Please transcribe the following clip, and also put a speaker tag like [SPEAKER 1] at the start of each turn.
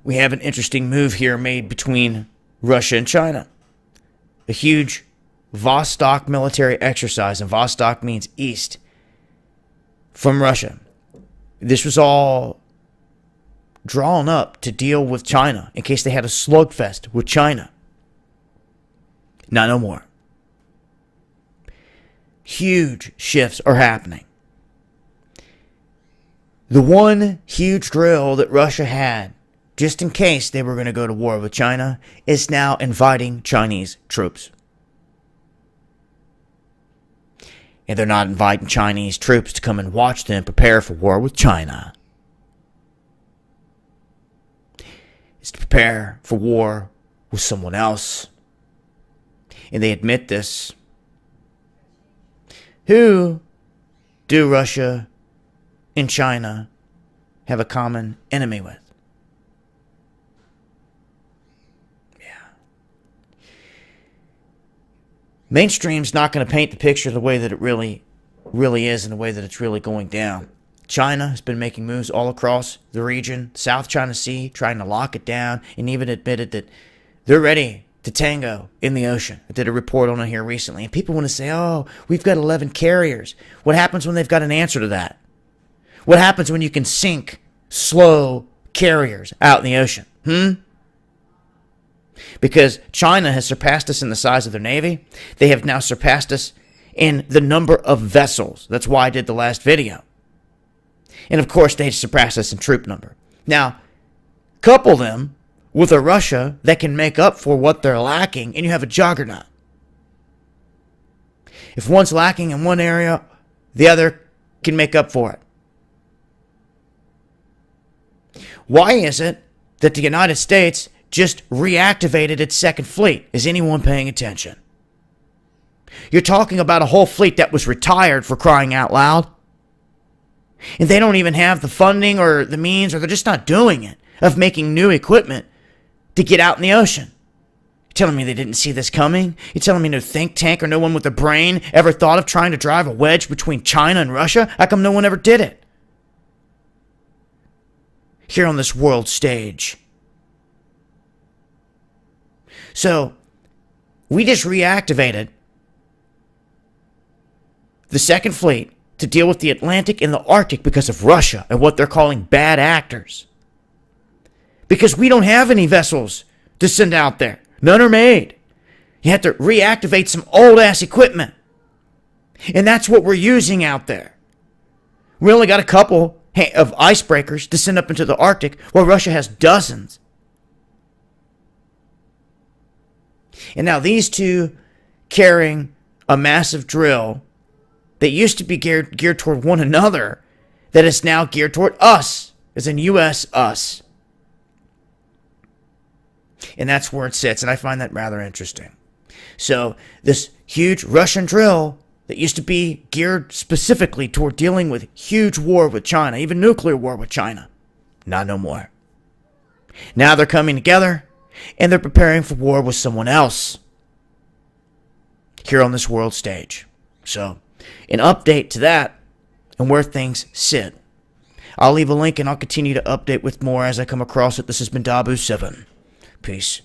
[SPEAKER 1] we have an interesting move here made between Russia and China. A huge Vostok military exercise, and Vostok means east, from Russia. This was all drawn up to deal with China in case they had a slugfest with China. Not no more. Huge shifts are happening. The one huge drill that Russia had, just in case they were going to go to war with China, is now inviting Chinese troops. And they're not inviting Chinese troops to come and watch them prepare for war with China. It's to prepare for war with someone else. And they admit this. Who do Russia and China have a common enemy with? Mainstream's not going to paint the picture the way that it really is and the way that it's really going down. China has been making moves all across the region, South China Sea, trying to lock it down, and even admitted that they're ready to tango in the ocean. I did a report on it here recently, and people want to say, oh, we've got 11 carriers. What happens when they've got an answer to that? What happens when you can sink slow carriers out in the ocean? Because China has surpassed us in the size of their navy. They have now surpassed us in the number of vessels. That's why I did the last video. And of course, they surpassed us in troop number. Now, couple them with a Russia that can make up for what they're lacking, and you have a juggernaut. If one's lacking in one area, the other can make up for it. Why is it that the United States just reactivated its second fleet? Is anyone paying attention? You're talking about a whole fleet that was retired, for crying out loud. And they don't even have the funding or the means, or they're just not doing it, of making new equipment to get out in the ocean. You're telling me they didn't see this coming? You're telling me no think tank or no one with a brain ever thought of trying to drive a wedge between China and Russia? How come no one ever did it? Here on this world stage. So, we just reactivated the second fleet to deal with the Atlantic and the Arctic because of Russia and what they're calling bad actors. Because we don't have any vessels to send out there. None are made. You have to reactivate some old-ass equipment. And that's what we're using out there. We only got a couple of icebreakers to send up into the Arctic, while Russia has dozens. And now these two carrying a massive drill that used to be geared toward one another, that is now geared toward us, as in U.S. us. And that's where it sits, and I find that rather interesting. So this huge Russian drill that used to be geared specifically toward dealing with huge war with China, even nuclear war with China, not no more. Now they're coming together, and they're preparing for war with someone else here on this world stage. So, an update to that and where things sit. I'll leave a link, and I'll continue to update with more as I come across it. This has been Dabu7. Peace.